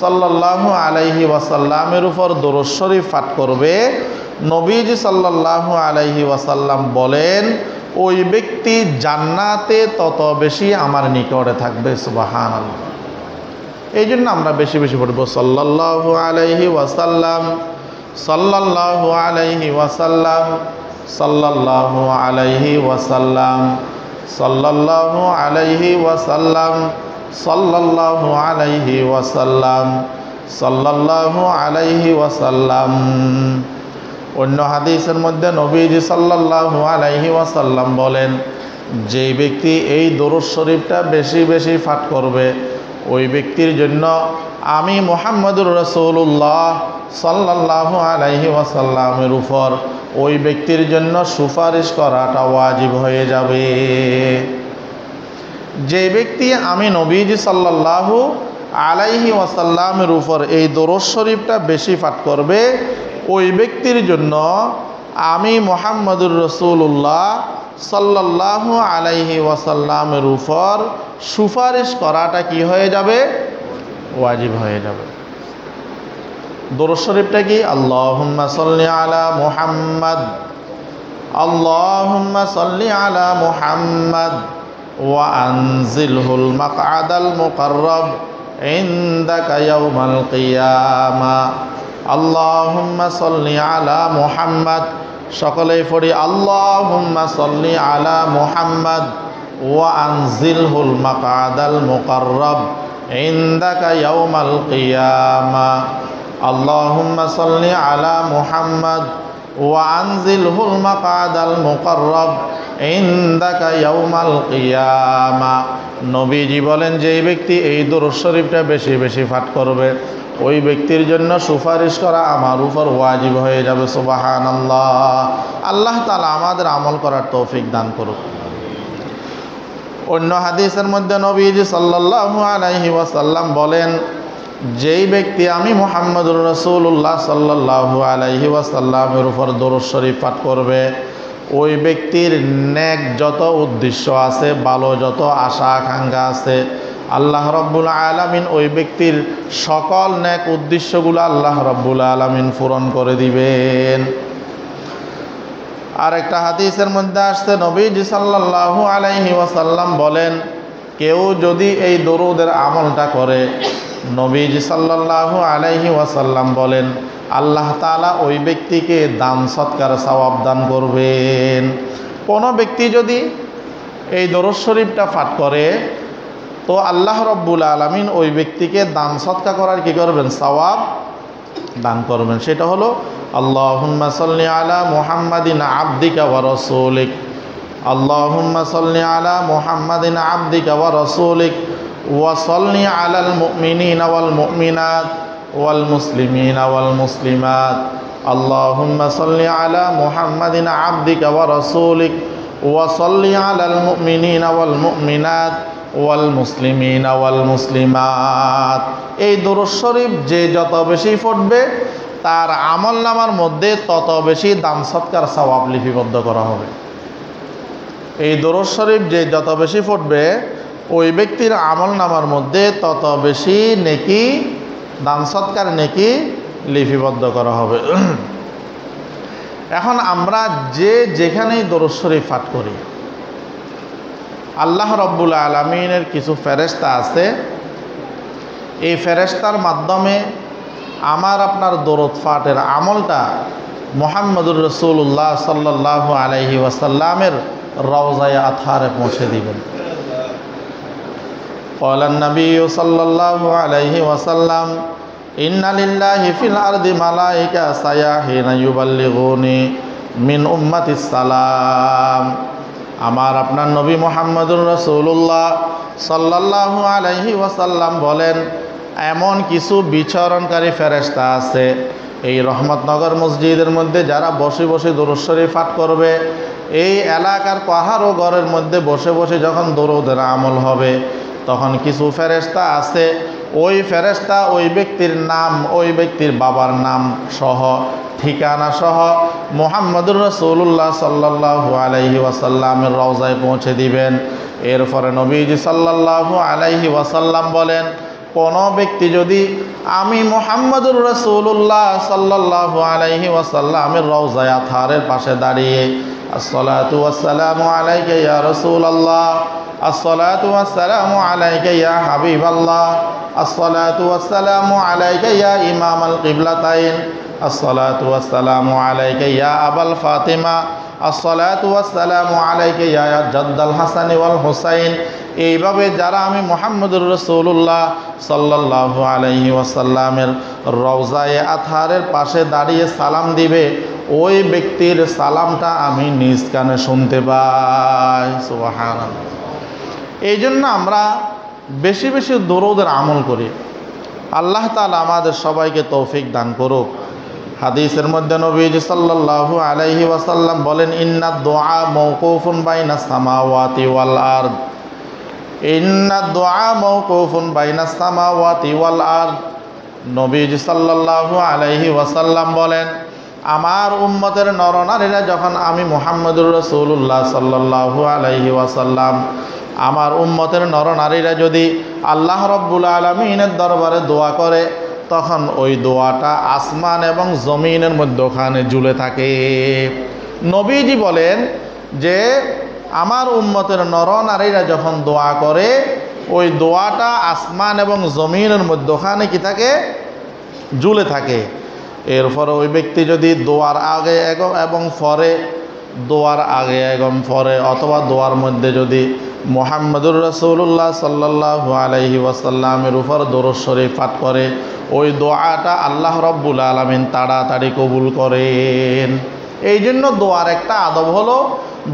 সাল্লাল্লাহু আলাইহি ওয়াসাল্লামের উপর দরুদ শরীফ পাঠ করবে, নবীজি সাল্লাল্লাহু আলাইহি ওয়াসাল্লাম বলেন, ওই ব্যক্তি জান্নাতে তত বেশি আমার নিকটে থাকবে। সুবহানাল্লাহ। এই জন্য আমরা বেশি বেশি পড়ব সাল্লাল্লাহু আলাইহি ওয়াসাল্লাম, সাল্লাল্লাহু আলাইহি ওয়াসাল্লাম, সাল্লাল্লাহু আলাইহি ওয়াসাল্লাম, সাল্লাল্লাহু আলাইহি ওয়াসাল্লাম, সাল্লাল্লাহু আলাইহি ওয়াসাল্লাম, সাল্লাল্লাহু আলাইহি ওয়াসাল্লাম। অন্য হাদিসের মধ্যে নবীজি সাল্লাল্লাহু আলাইহি ওয়াসাল্লাম বলেন, যেই ব্যক্তি এই দরুদ শরীফটা বেশি বেশি পাঠ করবে, ওই ব্যক্তির জন্য আমি মুহাম্মদুর রাসূলুল্লাহ সাল্লাল্লাহু আলাইহি ওয়াসাল্লামের উপর ওই ব্যক্তির জন্য সুপারিশ করাটা ওয়াজিব হয়ে যাবে। যে ব্যক্তি আমি নবীজি সাল্লাল্লাহু আলাইহি ওয়াসাল্লামের উপর এই দরুদ শরীফটা বেশি পাঠ করবে, ওই ব্যক্তির জন্য আমি মুহাম্মদুর রাসূলুল্লাহ সাল্লাল্লাহু আলাইহি ওয়াসাল্লামের উপর সুপারিশ করাটা কি হয়ে যাবে? ওয়াজিব হয়ে যাবে। দরুদ শরীফটা কি? আল্লাহুম্মা সাল্লি আলা মুহাম্মাদ, আল্লাহুম্মা সাল্লি আলা মুহাম্মাদ ওয়া আনজিলহুল মাকআদাল মুকাররাব ইনদাকা ইয়াউমাল কিয়ামা। আল্লাহুম্মা সাল্লি আলা মুহাম্মাদ, সকলেই পড়ি আল্লাহুম্মা সাল্লি আলা মুহাম্মাদ ওয়া আনজিলহুল মাকআদাল মুকাররাব ইনদাকা ইয়াউমাল কিয়ামা। আল্লাহুম্মা সাল্লি আলা মুহাম্মাদ ওয়া আনজিলহুল মাকআদাল মুকাররাব ইনদাকা ইয়াউমাল কিয়ামা। নবীজি বলেন, যেই ব্যক্তি এই দরুদ শরীফটা বেশি বেশি পাঠ করবে, ওই ব্যক্তির জন্য সুপারিশ করা আমার উপর ওয়াজিব হয়ে যাবে। সুবহানাল্লাহ। আল্লাহ তাআলা আমাদের আমল করার তৌফিক দান করুক। অন্য হাদিসের মধ্যে নবীজি সাল্লাল্লাহু আলাইহি ওয়াসাল্লাম বলেন, যেই ব্যক্তি আমি মুহাম্মদুর রাসূলুল্লাহ সাল্লাল্লাহু আলাইহি ওয়াসাল্লামের উপর দরুদ শরীফ পাঠ করবে, ওই ব্যক্তির নেক যত উদ্দেশ্য আছে, ভালো যত আশা আকাঙ্ক্ষা আছে, আল্লাহ রব্বুল আলামিন ওই ব্যক্তির সকল নেক উদ্দেশ্যগুলো আল্লাহ রব্বুল আলামিন পূরণ করে দিবেন। আর একটা হাদিসের মধ্যে আসছে, নবীজি সাল্লাল্লাহু আলাইহি ওয়াসাল্লাম বলেন, কেউ যদি এই দরুদের আমলটা করে, নবীজি সাল্লাল্লাহু আলাইহি ওয়াসাল্লাম বলেন, আল্লাহ তাআলা ওই ব্যক্তিকে দান সৎকার সওয়াব দান করবেন। কোনো ব্যক্তি যদি এই দরুদ শরীফটা পাঠ করে, তো আল্লাহ রব্বুল আলামিন ওই ব্যক্তিকে দান সৎকার করার কি করবেন? সওয়াব দান করবেন। সেটা হলো আল্লাহুম্মা সাল্লি আলা মুহাম্মাদিন আবদিকা ওয়া রাসূলিক, আল্লাহুম্মা সাল্লি আলা মুহাম্মাদিন আবদিকা ওয়া রাসূলিক ওয়া সাল্লি আলাল মুমিনিনা ওয়াল মুমিনাত ওয়াল মুসলিমিনা ওয়াল মুসলিমাত, আল্লাহুম্মা সাল্লি আলা মুহাম্মাদিন আবদিকা ওয়া রাসূলিক ওয়া সাল্লি আলাল মুমিনিনা ওয়াল মুমিনাত ওয়াল মুসলিমিনা ওয়াল মুসলিমাত। এই দরুদ শরীফ যে যত বেশি পড়বে, তার আমলনামার মধ্যে তত বেশি দান সৎকার সওয়াব লিপিবদ্ধ করা হবে। এই দরুদ শরীফ যে যত বেশি পড়বে, ওই ব্যক্তির আমলনামার মধ্যে তত বেশি নেকি, দান সৎকার নেকি লিপিবদ্ধ করা হবে। এখন আমরা যে যেখানেই দরুদ শরীফ পাঠ করি, আল্লাহ রব্বুল আলামিনের কিছু ফেরেশতা আছে, এই ফেরেশতার মাধ্যমে আমার আপনার দরুদ পাঠের আমলটা মুহাম্মদুর রাসূলুল্লাহ সাল্লাল্লাহু আলাইহি ওয়াসাল্লামের রওজায়ে আতহারে পৌঁছে দিবেন। ক্বালান নবী সাল্লাল্লাহু আলাইহি ওয়াসাল্লাম, ইন্না লিল্লাহি ফিল আরদি মালাইকা সায়াহিনা ইউবাল্লিগুনি মিন উম্মাতিস সালাম। আমার আপনার নবী মুহাম্মদুর রাসূলুল্লাহ সাল্লাল্লাহু আলাইহি ওয়াসাল্লাম বলেন, এমন কিছু বিচরণকারী ফেরেশতা আছে, এই রহমতনগর মসজিদের মধ্যে যারা বসে বসে দরুদ শরীফ পাঠ করবে, এই এলাকার পাহাড় ও ঘরের মধ্যে বসে বসে যখন দরুদের আমল হবে, তখন কিছু ফেরেশতা আছে, ওই ফেরেশতা ওই ব্যক্তির নাম, ওই ব্যক্তির বাবার নাম সহ, ঠিকানা সহ মুহাম্মদুর রাসূলুল্লাহ সাল্লাল্লাহু আলাইহি ওয়াসাল্লামের রওজায় পৌঁছে দিবেন। এরপরে নবীজি সাল্লাল্লাহু আলাইহি ওয়াসাল্লাম বলেন, কোনো ব্যক্তি যদি আমি মুহাম্মদুর রাসূলুল্লাহ সাল্লাল্লাহু আলাইহি ওয়াসাল্লামের রওজায়ে আতহারের পাশে দাঁড়িয়ে আসসালাতু ওয়াসসালামু আলাইকা ইয়া রাসূলুল্লাহ, আসসালাতু ওয়াসসালামু আলাইকা ইয়া হাবিবাল্লাহ, আসসালাতু ওয়াসসালামু আলাইকা ইয়া ইমামাল কিবলাতাইন, আসসালাতু ওয়াসসালামু আলাইকা ইয়া আবাল ফাতিমা আসসালাতু ওয়াসসালামু আলাইকা ইয়া জাদ্দাল হাসান ওয়াল হুসাইন। এইভাবে যারা আমি মুহাম্মদুর রাসূলুল্লাহ সাল্লাল্লাহু আলাইহি ওয়াসাল্লামের রওজায়ে আতহারের পাশে দাঁড়িয়ে সালাম দিবে, ওই ব্যক্তির সালামটা আমি নিজ কানে শুনতে পাই। সুবহানাল্লাহ। এই জন্য আমরা বেশি বেশি দরুদের আমল করি। আল্লাহ তাআলা আমাদের সবাইকে তৌফিক দান করুক। হাদিসের মধ্যে নবীজি সাল্লাল্লাহু আলাইহি ওয়াসাল্লাম বলেন, ইন্নাদ দুআ মাওকুফুন বাইনাস সামাওয়াতি ওয়াল আরদ। ইন্নাদ দুআ মাওকুফুন বাইনাস সামাওয়াতি ওয়াল আরদ। নবীজি সাল্লাল্লাহু আলাইহি ওয়াসাল্লাম বলেন, আমার উম্মতের নরনারীরা যখন আমি মুহাম্মদুর রাসূলুল্লাহ সাল্লাল্লাহু আলাইহি ওয়াসাল্লাম, আমার উম্মতের নরনারীরা যদি আল্লাহ রাব্বুল আলামিনের দরবারে দোয়া করে, তখন ওই দোয়াটা আসমান এবং জমিনের মধ্যখানে ঝুলে থাকে। নবীজি বলেন যে আমার উম্মতের নরনারীরা যখন দোয়া করে, ওই দোয়াটা আসমান এবং জমিনের মধ্যখানে কি থাকে? ঝুলে থাকে। এরপরে ওই ব্যক্তি যদি দোয়ার আগে এবং পরে, দোয়ার আগে এবং পরে অথবা দোয়ার মধ্যে যদি মুহাম্মদুর রাসূলুল্লাহ সাল্লাল্লাহু আলাইহি ওয়াসাল্লামের উপর দরুদ শরীফ পাঠ করে, ওই দোয়াটা আল্লাহ রাব্বুল আলামিন তাড়াতাড়ি কবুল করেন। এই জন্য দোয়ার একটা আদব হলো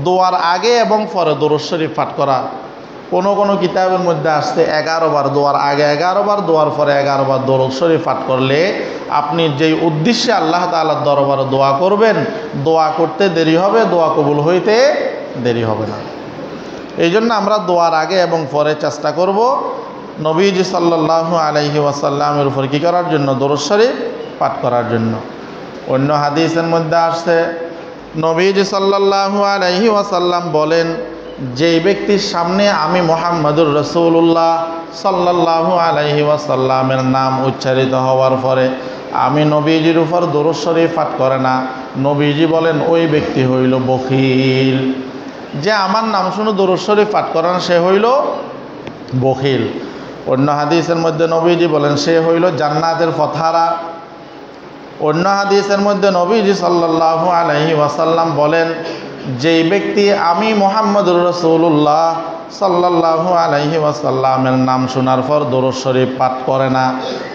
দোয়ার আগে এবং পরে দরুদ শরীফ পাঠ করা। কোনো কোনো কিতাবের মধ্যে আসছে 11 বার, দোয়ার আগে 11 বার, দোয়ার পরে 11 বার দরুদ শরীফ পাঠ করলে আপনি যেই উদ্দেশ্যে আল্লাহ তাআলার দরবারে দোয়া করবেন, দোয়া করতে দেরি হবে, দোয়া কবুল হইতে দেরি হবে না। এই জন্য আমরা দোয়ার আগে এবং পরে চেষ্টা করব নবীজি সাল্লাল্লাহু আলাইহি ওয়াসাল্লামের উপর কী করার জন্য? দরুদ শরীফ পাঠ করার জন্য। অন্য হাদিসের মধ্যে আসছে নবীজি সাল্লাল্লাহু আলাইহি ওয়াসাল্লাম বলেন, যেই ব্যক্তির সামনে আমি মুহাম্মদুর রাসূলুল্লাহ সাল্লাল্লাহু আলাইহি ওয়াসাল্লামের নাম উচ্চারিত হওয়ার পরে আমি নবীজির উপর দরুদ শরীফ পাঠ করে না, নবীজি বলেন ওই ব্যক্তি হইল বখিল। যে আমার নাম শুনে দরুদ শরীফ পাঠ করে না, সে হইল বখিল। অন্য হাদিসের মধ্যে নবীজি বলেন সে হইল জান্নাতের পথহারা। অন্য হাদিসের মধ্যে নবীজি সাল্লাল্লাহু আলাইহি ওয়াসাল্লাম বলেন, যেই ব্যক্তি আমি মুহাম্মদুর রাসূলুল্লাহ সাল্লাল্লাহু আলাইহি ওয়াসাল্লামের নাম শোনার পর দরুদ শরীফ পাঠ করে না,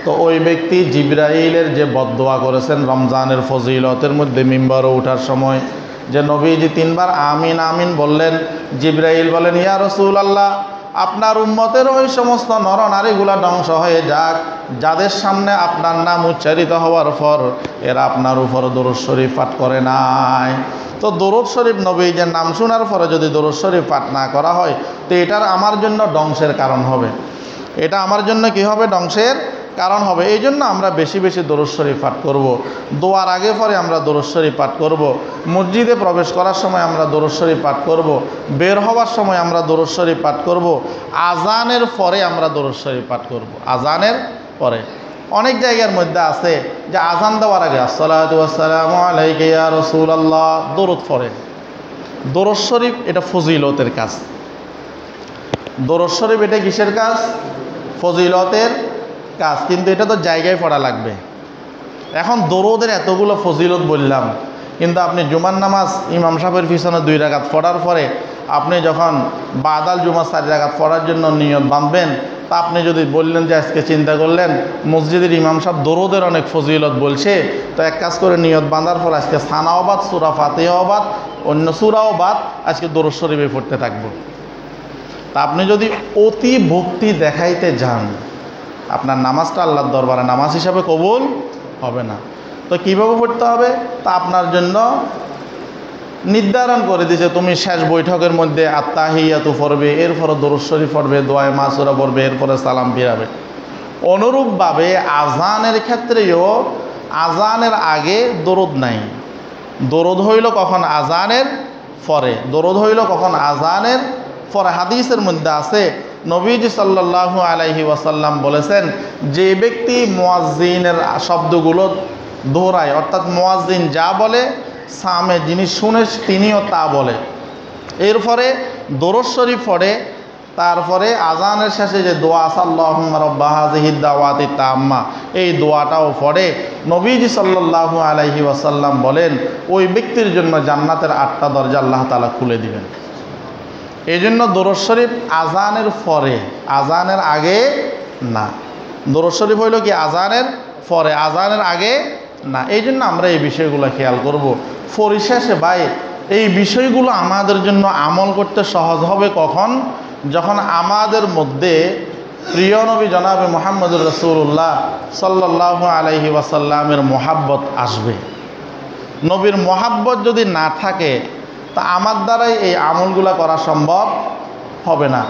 তো ওই ব্যক্তি জিবরাইলের যে বদদোয়া করেছেন রমজানের ফজিলতের মধ্যে মিম্বরে ওঠার সময়, যে নবীজি 3 বার আমিন আমিন বললেন, জিবরাইল বলেন, ইয়া রাসূলুল্লাহ, আপনার উম্মতের ওই সমস্ত নরনারীগুলা ধ্বংস হয়ে যাক যাদের সামনে আপনার নাম উচ্চারিত হওয়ার পর এরা আপনার উপর দরুদ শরীফ পাঠ করে নাই। তো দরুদ শরীফ নবীজির নাম শোনার পরে যদি দরুদ শরীফ পাঠ না করা হয়, তো এটার আমার জন্য ধ্বংসের কারণ হবে। এটা আমার জন্য কি হবে? ধ্বংসের কারণ হবে। এই জন্য আমরা বেশি বেশি দরুদ শরীফ পাঠ করব। দোয়ার আগে পরে আমরা দরুদ শরীফ পাঠ করব। মসজিদে প্রবেশ করার সময় আমরা দরুদ শরীফ পাঠ করব। বের হওয়ার সময় আমরা দরুদ শরীফ পাঠ করব। আজানের পরে আমরা দরুদ শরীফ পাঠ করব। আজানের পরে অনেক জায়গার মধ্যে আছে যে আজান দেওয়ার আগে আসসালাতু ওয়াসসালামু আলাইকা ইয়া রাসূলুল্লাহ দরুদ পড়ে। দরুদ শরীফ এটা ফজিলতের কাজ। দরুদ শরীফ এটা কিসের কাজ? ফজিলতের কাজ। কিন্তু এটা তো জায়গায় পড়া লাগবে। এখন দরুদের এতগুলো ফজিলত বললাম, কিন্তু আপনি জুমার নামাজ ইমাম সাহেবের পিছনে 2 রাকাত পড়ার পরে আপনি যখন বাদাল জুমা 4 রাকাত পড়ার জন্য নিয়ত বাঁধবেন, তা আপনি যদি বললেন যে আজকে চিন্তা করলেন মসজিদের ইমাম সাহেব দরুদের অনেক ফজিলত বলছে, তো এক কাজ করে নিয়ত বাঁধার পর আজকে সানাও বাদ, সূরা ফাতিহাও বাদ, অন্য সূরাও বাদ, আজকে দরুদ শরীফে পড়তে থাকবো। তা আপনি যদি অতি ভক্তি দেখাইতে যান, আপনার নামাজটা আল্লাহর দরবারে নামাজ হিসাবে কবুল হবে না। তো কীভাবে পড়তে হবে? তা আপনার জন্য নির্ধারণ করে দিয়েছে, তুমি শেষ বৈঠকের মধ্যে আত্তাহিয়াতু পড়বে, এরপরে দরুদ শরীফ পড়বে, দোয়ায়ে মাসুরা পড়বে, এরপরে সালাম ফিরাবে। অনুরূপভাবে আজানের ক্ষেত্রেও আজানের আগে দরুদ নাই। দরুদ হইল কখন? আজানের পরে। দরুদ হইল কখন? আজানের পরে। হাদিসের মধ্যে আছে নবীজি সাল্লাল্লাহু আলাইহি ওয়াসাল্লাম বলেছেন, যে ব্যক্তি মুয়াজ্জিনের শব্দগুলো দোহরায়, অর্থাৎ মুয়াজ্জিন যা বলে সামে যিনি শুনে তিনিও তা বলে, এরপরে দরুদ শরীফ পড়ে, তারপরে আজানের শেষে যে দোয়া আছে আল্লাহুম্মা রাব্বা হাযিহিদ দাওয়াতি তাম্মা, এই দোয়াটাও পড়ে, নবীজি সাল্লাল্লাহু আলাইহি ওয়াসাল্লাম বলেন ওই ব্যক্তির জন্য জান্নাতের 8টা দরজা আল্লাহ তাআলা খুলে দিবেন। এই জন্য দরুদ শরীফ আজানের পরে, আজানের আগে না। দরুদ শরীফ হইল কি আজানের পরে, আজানের আগে না। এই জন্য আমরা এই বিষয়গুলো খেয়াল করব। পরিশেষে ভাই, এই বিষয়গুলো আমাদের জন্য আমল করতে সহজ হবে কখন? যখন আমাদের মধ্যে প্রিয় নবী জনাবে মুহাম্মদুর রাসূলুল্লাহ সাল্লাল্লাহু আলাইহি ওয়াসাল্লামের মহাব্বত আসবে। নবীর মহাব্বত যদি না থাকে তা আমার দ্বারাই এই আমলগুলো করা সম্ভব হবে না।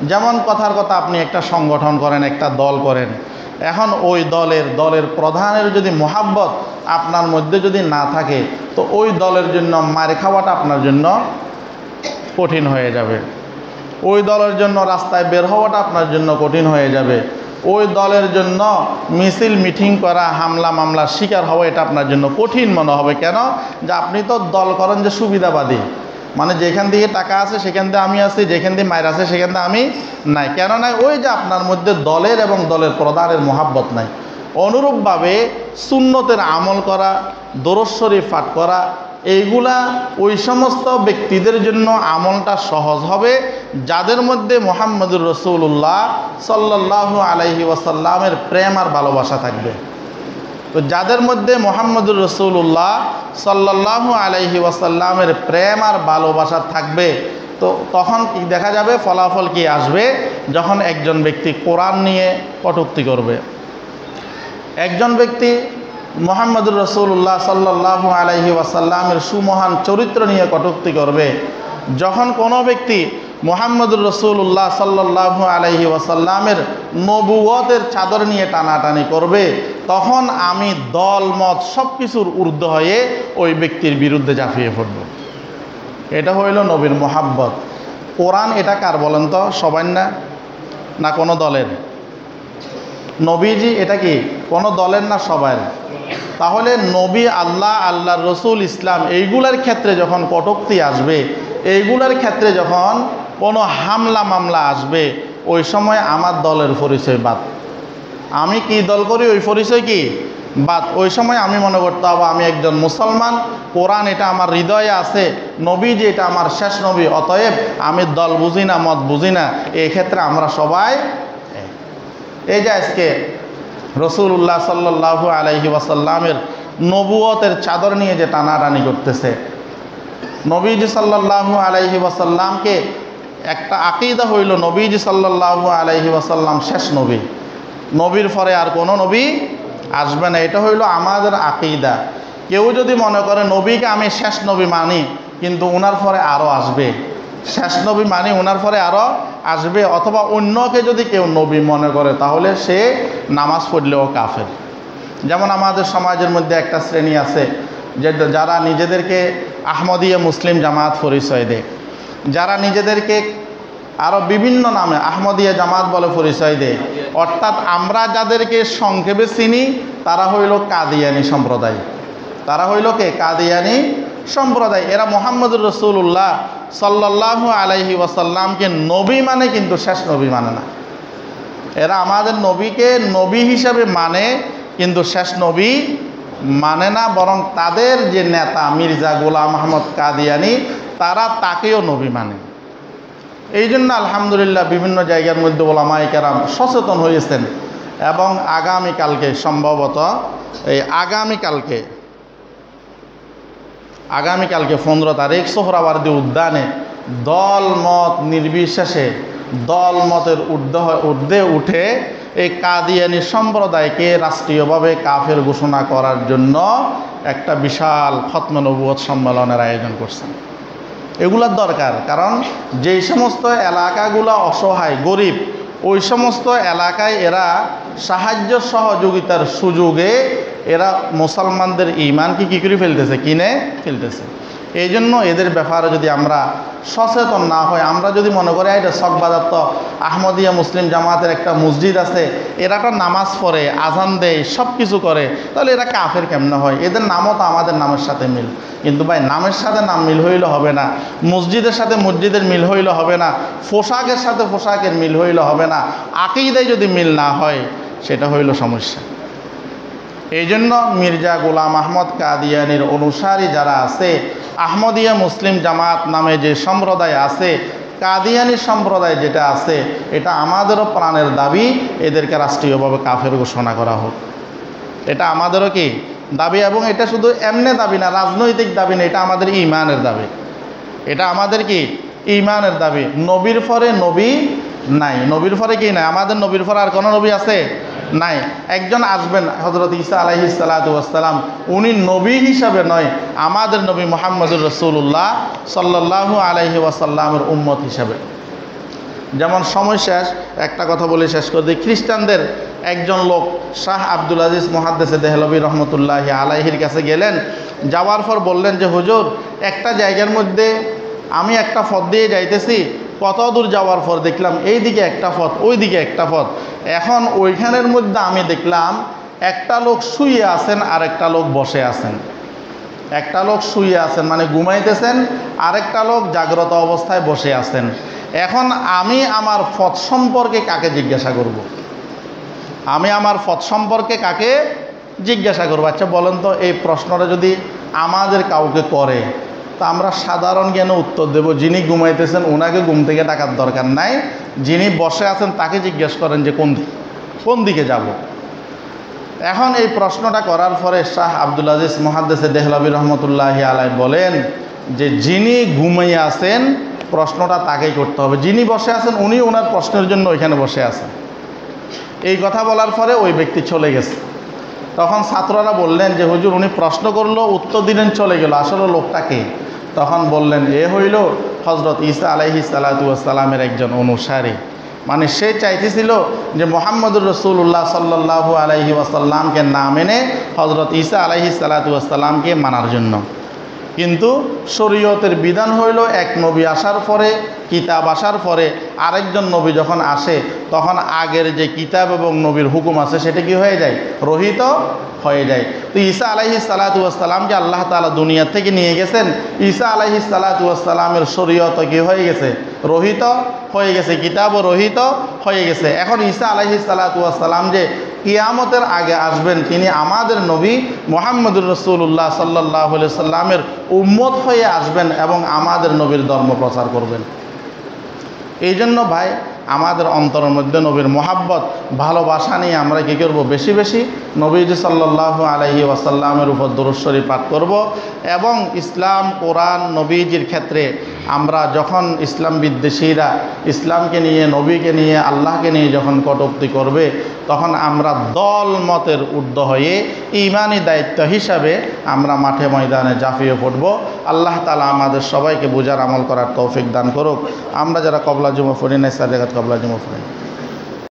যেমন কথার কথা, আপনি একটা সংগঠন করেন, একটা দল করেন, এখন ওই দলের প্রধানের যদি মহাব্বত আপনার মধ্যে যদি না থাকে তো ওই দলের জন্য মার খাওয়াটা আপনার জন্য কঠিন হয়ে যাবে। ওই দলের জন্য রাস্তায় বের হওয়াটা আপনার জন্য কঠিন হয়ে যাবে। ওই দলের জন্য মিছিল মিটিং করা, হামলা মামলার শিকার হওয়া, এটা আপনার জন্য কঠিন মনে হবে। কেন? যে আপনি তো দল করেন যে সুবিধাবাদী, মানে যেখান থেকে টাকা আছে সেখান থেকে আমি আছি, যেখান থেকে মায়ের আছে সেখান থেকে আমি নাই। কেন নাই? ওই যে আপনার মধ্যে দলের এবং দলের প্রধানের মহাব্বত নাই। অনুরূপভাবে সুন্নতের আমল করা, দরুদ শরীফ পাঠ করা, এইগুলা ওই সমস্ত ব্যক্তিদের জন্য আমলটা সহজ হবে যাদের মধ্যে মুহাম্মদুর রাসূলুল্লাহ সাল্লাল্লাহু আলাইহি ওয়াসাল্লামের প্রেম আর ভালোবাসা থাকবে। তো যাদের মধ্যে মুহাম্মদুর রাসূলুল্লাহ সাল্লাল্লাহু আলাইহি ওয়াসাল্লামের প্রেম আর ভালোবাসা থাকবে, তো তখন কি দেখা যাবে? ফলাফল কি আসবে? যখন একজন ব্যক্তি কোরআন নিয়ে কটূক্তি করবে, একজন ব্যক্তি মুহাম্মদুর রাসূলুল্লাহ সাল্লাল্লাহু আলাইহি ওয়াসাল্লামের সুমহান চরিত্র নিয়ে কটূক্তি করবে, যখন কোনো ব্যক্তি মুহাম্মদুর রাসূলুল্লাহ সাল্লাল্লাহু আলাইহি ওয়াসাল্লামের নবুয়তের চাদর নিয়ে টানাটানি করবে, তখন আমি দল মত সব কিছুর ঊর্ধ্বে হয়ে ওই ব্যক্তির বিরুদ্ধে ঝাঁপিয়ে পড়ব। এটা হইল নবীর মহাব্বত। কোরআন এটা কার বলেন তো? সবাই না, না কোনো দলের? নবীজি এটা কি কোনো দলের না সবার? তাহলে নবী, আল্লাহ, আল্লাহর রসুল, ইসলাম, এইগুলার ক্ষেত্রে যখন কটূক্তি আসবে, এইগুলার ক্ষেত্রে যখন কোনো হামলা মামলা আসবে, ওই সময় আমার দলের পরিচয় বাদ। আমি কি দল করি ওই পরিচয় কি বাদ। ওই সময় আমি মনে করতে হবে আমি একজন মুসলমান, কোরআন এটা আমার হৃদয়ে আছে, নবীজি এটা আমার শেষ নবী, অতএব আমি দল বুঝি না, মত বুঝি না। এই ক্ষেত্রে আমরা সবাই এই যে আজকে রাসূলুল্লাহ সাল্লাল্লাহু আলাইহি ওয়াসাল্লামের নবুয়তের চাদর নিয়ে যে টানাটানি করতেছে, নবীজি সাল্লাল্লাহু আলাইহি ওয়াসাল্লামকে একটা আকীদা হইল নবীজি সাল্লাল্লাহু আলাইহি ওয়াসাল্লাম শেষ নবী, নবীর পরে আর কোনো নবী আসবে না। এটা হইল আমাদের আকীদা। কেউ যদি মনে করে নবীকে আমি শেষ নবী মানি, কিন্তু ওনার পরে আরও আসবে, শেষ নবী মানি ওনার পরে আরও আসবে, অথবা অন্যকে যদি কেউ নবী মনে করে, তাহলে সে নামাজ পড়লেও কাফের। যেমন আমাদের সমাজের মধ্যে একটা শ্রেণী আছে যে যারা নিজেদেরকে আহমদিয়া মুসলিম জামাত পরিচয় দেয়, যারা নিজেদেরকে আরও বিভিন্ন নামে আহমদিয়া জামাত বলে পরিচয় দেয়, অর্থাৎ আমরা যাদেরকে সংক্ষেপে চিনি তারা হইল কাদিয়ানি সম্প্রদায়। তারা হইল কে? কাদিয়ানি সম্প্রদায়। এরা মুহাম্মদুর রাসূলুল্লাহ সাল্লাল্লাহু আলাইহি ওয়াসাল্লামকে নবী মানে, কিন্তু শেষ নবী মানে না। এরা আমাদের নবীকে নবী হিসাবে মানে, কিন্তু শেষ নবী মানে না, বরং তাদের যে নেতা মির্জা গোলাম আহমদ কাদিয়ানি, তারা তাকেও নবী মানে। এই জন্য আলহামদুলিল্লাহ বিভিন্ন জায়গার মধ্যে ওলামায়ে কেরাম সচেতন হয়েছেন, এবং আগামীকালকে সম্ভবত আগামীকালকে 15 তারিখ সোহরাওয়ার্দী উদ্যানে দল মত নির্বিশেষে, দল মতের ঊর্ধ্বে উঠে এই কাদিয়ানি সম্প্রদায়কে রাষ্ট্রীয়ভাবে কাফের ঘোষণা করার জন্য একটা বিশাল খতমে নবুয়ত সম্মেলনের আয়োজন করছেন। এগুলার দরকার, কারণ যেই সমস্ত এলাকাগুলো অসহায় গরিব, ওই সমস্ত এলাকায় এরা সাহায্য সহযোগিতার সুযোগে এরা মুসলমানদের ঈমানকে কী করে ফেলতেছে? কিনে ফেলতেছে। এই জন্য এদের ব্যাপারে যদি আমরা সচেতন না হই, আমরা যদি মনে করি এটা চকবাজার তো আহমদিয়া মুসলিম জামাতের একটা মসজিদ আছে, এরা তো নামাজ পড়ে, আজান দেয়, সব কিছু করে, তাহলে এরা কাফের কেমনে হয়? এদের নামও তো আমাদের নামের সাথে মিল। কিন্তু ভাই, নামের সাথে নাম মিল হইলে হবে না, মসজিদের সাথে মসজিদের মিল হইলে হবে না, পোশাকের সাথে পোশাকের মিল হইলে হবে না, আকীদায় যদি মিল না হয় সেটা হইল সমস্যা। এই জন্য মির্জা গোলাম আহমদ কাদিয়ানির অনুসারী যারা আছে, আহমদিয়া মুসলিম জামাত নামে যে সম্প্রদায় আছে, কাদিয়ানি সম্প্রদায় যেটা আছে, এটা আমাদেরও প্রাণের দাবি এদেরকে রাষ্ট্রীয়ভাবে কাফের ঘোষণা করা হোক। এটা আমাদেরও কি দাবি, এবং এটা শুধু এমনি দাবি না, রাজনৈতিক দাবি না, এটা আমাদের ইমানের দাবি। এটা আমাদের কি ইমানের দাবি। নবীর পরে নবী নাই, নবীর পরে কি নাই, আমাদের নবীর পরে আর কোনো নবী আছে নাই। একজন আসবেন হযরত ঈসা আলাইহিস সালাতু ওয়াস সালাম, উনি নবী হিসাবে নয়, আমাদের নবী মুহাম্মদুর রাসূলুল্লাহ সাল্লাল্লাহু আলাইহি ওয়াসাল্লামের উম্মত হিসাবে। যেমন সময় শেষ, একটা কথা বলে শেষ করে দিই। খ্রিস্টানদের একজন লোক শাহ আব্দুল আজিজ মুহাদ্দিসে দেহলভী রহমতুল্লাহি আলাইহির কাছে গেলেন। যাওয়ার পর বললেন যে হুজুর, একটা জায়গার মধ্যে আমি একটা পথ দিয়ে যাইতেছি, কত দূর যাওয়ার পর দেখলাম এই দিকে একটা পথ, ওই দিকে একটা পথ। এখন ওইখানের মধ্যে আমি দেখলাম একটা লোক শুয়ে আছেন আর একটা লোক বসে আছেন। একটা লোক শুয়ে আছেন মানে ঘুমাইতেছেন, আরেকটা লোক জাগ্রত অবস্থায় বসে আছেন। এখন আমি আমার পথ সম্পর্কে কাকে জিজ্ঞাসা করব? আমি আমার পথ সম্পর্কে কাকে জিজ্ঞাসা করবো? আচ্ছা বলেন তো, এই প্রশ্নটা যদি আমাদের কাউকে করে তা আমরা সাধারণ জ্ঞানে উত্তর দেব, যিনি ঘুমাইতেছেন ওনাকে ঘুম থেকে ডাকার দরকার নাই, যিনি বসে আছেন তাকে জিজ্ঞেস করেন যে কোন দিকে যাব। এখন এই প্রশ্নটা করার পরে শাহ আব্দুল আজিজ মুহাদ্দিসে দেহলভী রহমতুল্লাহি আলাই বলেন যে যিনি ঘুমিয়ে আছেন প্রশ্নটা তাকেই করতে হবে, যিনি বসে আছেন উনি ওনার প্রশ্নের জন্য ওইখানে বসে আছেন। এই কথা বলার পরে ওই ব্যক্তি চলে গেছে। তখন ছাত্ররা বললেন যে হুজুর, উনি প্রশ্ন করলো, উত্তর দিলেন, চলে গেল, আসলে লোকটাকে? তখন বললেন এ হইল হযরত ঈসা আলাইহিস সালাতু ওয়াস সালামের একজন অনুসারী। মানে সে চাইতেছিল যে মুহাম্মদুর রাসূলুল্লাহ সাল্লাল্লাহু আলাইহি ওয়াসাল্লামকে না মেনে হযরত ঈসা আলাইহিস সালাতু ওয়াস সালামকে মানার জন্য। কিন্তু শরীয়তের বিধান হইল এক নবী আসার পরে, কিতাব আসার পরে আরেকজন নবী যখন আসে তখন আগের যে কিতাব এবং নবীর হুকুম আছে সেটা কি হয়ে যায়? রহিত হয়ে যায়। তো ঈসা আলাইহিস সালাতু ওয়াস সালামকে আল্লাহ তাআলা দুনিয়া থেকে নিয়ে গেছেন, ঈসা আলাইহিস সালাতু ওয়াস সালামের শরীয়ত কি হয়ে গেছে? রহিত হয়ে গেছে, কিতাবও রহিত হয়ে গেছে। এখন ঈসা আলাইহিস সালাতু ওয়াস সালাম যে কিয়ামতের আগে আসবেন, তিনি আমাদের নবী মুহাম্মদুর রাসূলুল্লাহ সাল্লাল্লাহু আলাইহি সাল্লামের উম্মত হয়ে আসবেন এবং আমাদের নবীর ধর্ম প্রচার করবেন। এই জন্য ভাই, আমাদের অন্তরের মধ্যে নবীর মহাব্বত, ভালোবাসা নিয়ে আমরা কী করব? বেশি বেশি নবীজি সাল্লাল্লাহু আলাইহি ওয়াসাল্লামের উপর দুরূদ শরীফ পাঠ করব। এবং ইসলাম, কোরআন, নবীজির ক্ষেত্রে আমরা যখন ইসলাম বিদ্বেষীরা ইসলামকে নিয়ে, নবীকে নিয়ে, আল্লাহকে নিয়ে যখন কটূক্তি করবে, তখন আমরা দল মতের ঊর্ধ্ব হয়ে ঈমানি দায়িত্ব হিসাবে আমরা মাঠে ময়দানে ঝাঁপিয়ে পড়ব। আল্লাহ তাআলা আমাদের সবাইকে বুঝার আমল করার তৌফিক দান করুক। আমরা যারা কবলা জুমা পড়ি নাই, সাদেকাত কবলা জুমা পড়ি।